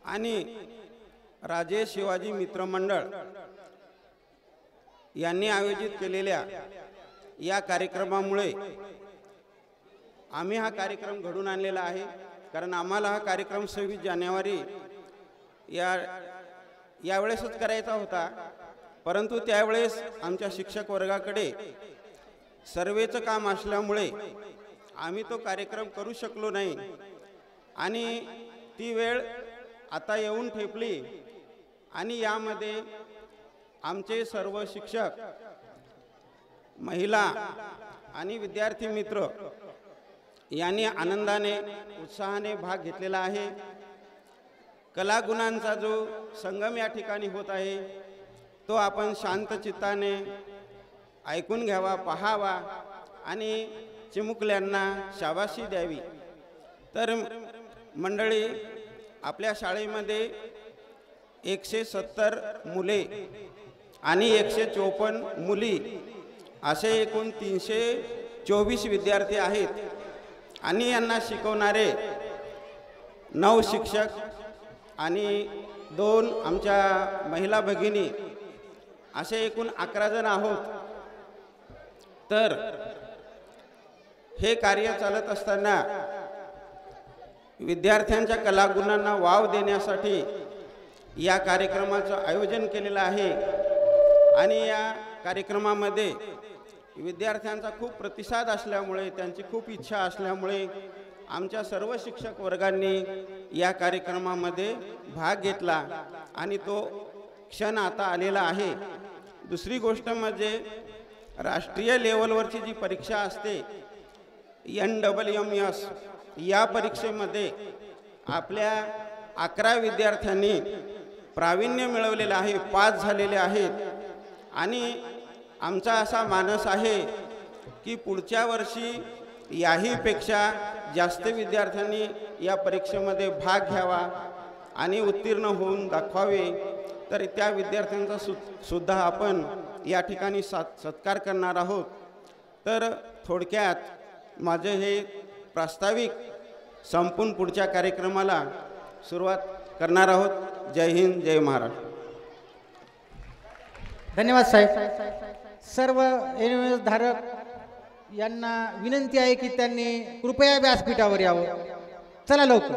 आणि राजे शिवाजी मित्र मंडळ यांनी आयोजित केलेल्या या कार्यक्रमामुळे आम्ही हा कार्यक्रम घडून आणलेला आहे। कारण आम्हाला हा कार्यक्रम 26 जानेवारी यावेळेसच करायचा होता, परंतु त्यावेळेस आमच्या शिक्षक वर्गाकडे सर्वेचं काम असल्यामुळे आम्ही तो कार्यक्रम करू शकलो नाही आणि ती वेळ आता येऊन ठेपली। आणि यामध्ये आमचे सर्व शिक्षक, महिला आणि विद्यार्थी मित्र यांनी आनंदाने उत्साहाने भाग घेतलेला आहे। कलागुणांचा जो संगम या ठिकाणी होत आहे तो आपण शांत चित्ताने ऐकून घ्यावा, पाहावा आणि चिमुकल्यांना शाबाशी द्यावी। तर मंडळी, आपल्या शाळेमध्ये 170 मुले आणि 154 मुली असे एकूण 324 विद्यार्थी आहेत आणि यांना शिकवणारे 9 शिक्षक आणि 2 आमच्या महिला भगिनी असे एकूण 11 जण आहोत। तर हे कार्य चालत असताना विद्यार्थ्यांच्या कलागुणांना वाव देण्यासाठी या कार्यक्रमाचं आयोजन केलेलं आहे आणि या कार्यक्रमामध्ये विद्यार्थ्यांचा खूप प्रतिसाद असल्यामुळे, त्यांची खूप इच्छा असल्यामुळे आमच्या सर्व शिक्षक वर्गांनी या कार्यक्रमामध्ये भाग घेतला आणि तो क्षण आता आलेला आहे। दुसरी गोष्ट म्हणजे राष्ट्रीय लेवलवरची जी परीक्षा असते NWMS, या परीक्षेमध्ये आपल्या 11 विद्यार्थ्यांनी प्रावीण्य मिळवलेलं आहे, पास झालेले आहेत आणि आमचा असा मानस आहे की पुढच्या वर्षी याहीपेक्षा जास्त विद्यार्थ्यांनी या परीक्षेमध्ये भाग घ्यावा आणि उत्तीर्ण होऊन दाखवावे। तर त्या विद्यार्थ्यांचा सुद्धा आपण या ठिकाणी सत्कार करणार आहोत। तर थोडक्यात माझे हे प्रास्ताविक संपून पुढच्या कार्यक्रमाला सुरुवात करणार आहोत। जय हिंद, जय महाराष्ट्र। धन्यवाद साहेब। सर्व NMS धारक यांना विनंती आहे की त्यांनी कृपया व्यासपीठावर यावं। चला लवकर।